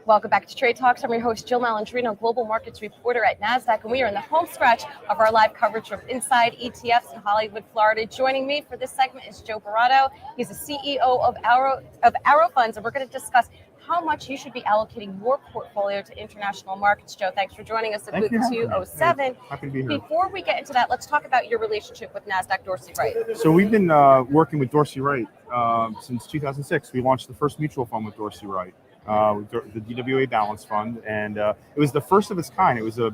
Welcome back to Trade Talks. I'm your host, Jill Malandrino, Global Markets Reporter at Nasdaq, and we are in the home stretch of our live coverage from inside ETFs in Hollywood, Florida. Joining me for this segment is Joe Barrato. He's the CEO of Arrow Funds, and we're going to discuss how much you should be allocating your portfolio to international markets. Joe, thanks for joining us at booth 207. Happy to be here. Before we get into that, let's talk about your relationship with Nasdaq Dorsey Wright. So we've been working with Dorsey Wright since 2006. We launched the first mutual fund with Dorsey Wright, the DWA Balance Fund, and it was the first of its kind. It was a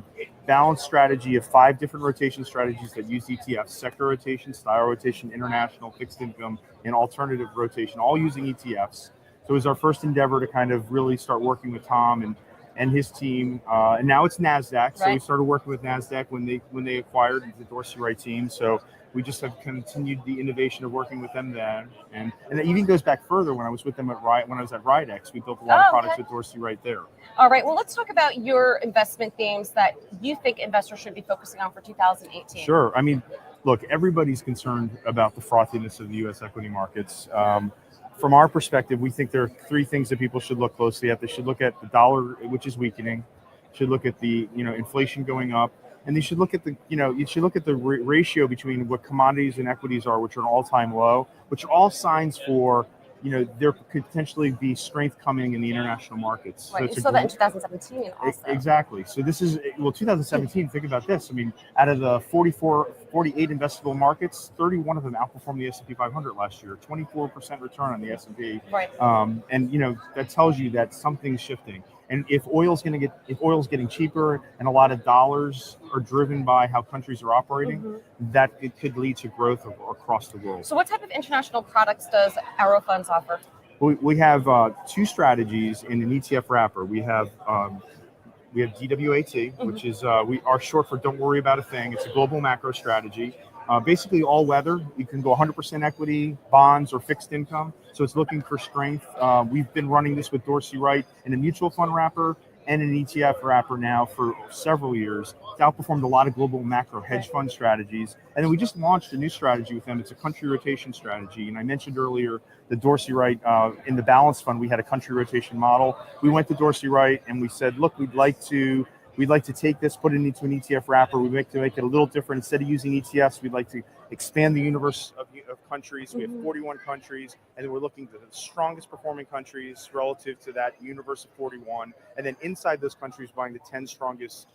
balanced strategy of 5 different rotation strategies that use ETFs: sector rotation, style rotation, international, fixed income, and alternative rotation, all using ETFs. So it was our first endeavor to kind of really start working with Tom and his team, and now it's Nasdaq. So we started working with Nasdaq when they acquired the Dorsey Wright team. So we just have continued the innovation of working with them then, and it even goes back further. When I was with them at when I was at Ridex, we built a lot of products with Dorsey Wright there. All right. Well, let's talk about your investment themes that you think investors should be focusing on for 2018. Sure. I mean, look, everybody's concerned about the frothiness of the U.S. equity markets. From our perspective, we think there are 3 things that people should look closely at. They should look at the dollar, which is weakening. Should look at the inflation going up, and they should look at the you should look at the ratio between what commodities and equities are, which are an all-time low, which are all signs for there could potentially be strength coming in the international markets. Right. So you saw that in 2017 also. Exactly. So this is 2017. Think about this. I mean, out of the 48 investable markets, 31 of them outperformed the S&P 500 last year. 24% return on the S&P. Right. And that tells you that something's shifting. And if oil's getting cheaper and a lot of dollars are driven by how countries are operating, that it could lead to growth across the world. So what type of international products does Arrow Funds offer? We have 2 strategies in an ETF wrapper. We have DWAT, which is we are short for Don't Worry About a Thing. It's a global macro strategy. Basically all weather. You can go 100% equity, bonds, or fixed income. So it's looking for strength. We've been running this with Dorsey Wright in a mutual fund wrapper and an ETF wrapper now for several years. It's outperformed a lot of global macro hedge fund strategies. And then we just launched a new strategy with them. It's a country rotation strategy. And I mentioned earlier the Dorsey Wright in the Balance Fund, we had a country rotation model. We went to Dorsey Wright and we said, look, we'd like to take this, put it into an ETF wrapper. We'd like to make it a little different. Instead of using ETFs, we'd like to expand the universe of countries. We have 41 countries, and then we're looking at the strongest performing countries relative to that universe of 41. And then inside those countries, buying the 10 strongest,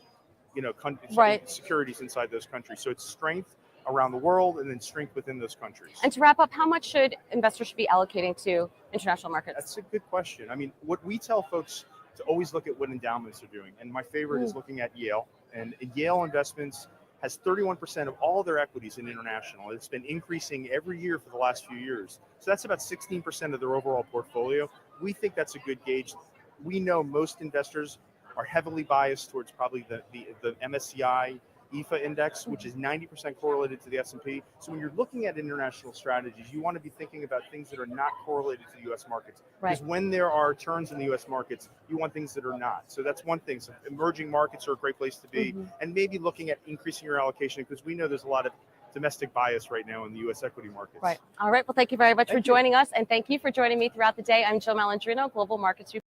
securities inside those countries. So it's strength around the world and then strength within those countries. And to wrap up, how much should investors be allocating to international markets? That's a good question. I mean, what we tell folks to always look at what endowments are doing. And my favorite is looking at Yale. And Yale Investments has 31% of all their equities in international. It's been increasing every year for the last few years. So that's about 16% of their overall portfolio. We think that's a good gauge. We know most investors are heavily biased towards probably the MSCI EFA index, which is 90% correlated to the S&P. So when you're looking at international strategies, you want to be thinking about things that are not correlated to the U.S. markets. Because when there are turns in the U.S. markets, you want things that are not. So that's one thing. So emerging markets are a great place to be. And maybe looking at increasing your allocation, because we know there's a lot of domestic bias right now in the U.S. equity markets. Right. All right. Well, thank you very much for joining us. And thank you for joining me throughout the day. I'm Jill Malandrino, Global Markets Reporter.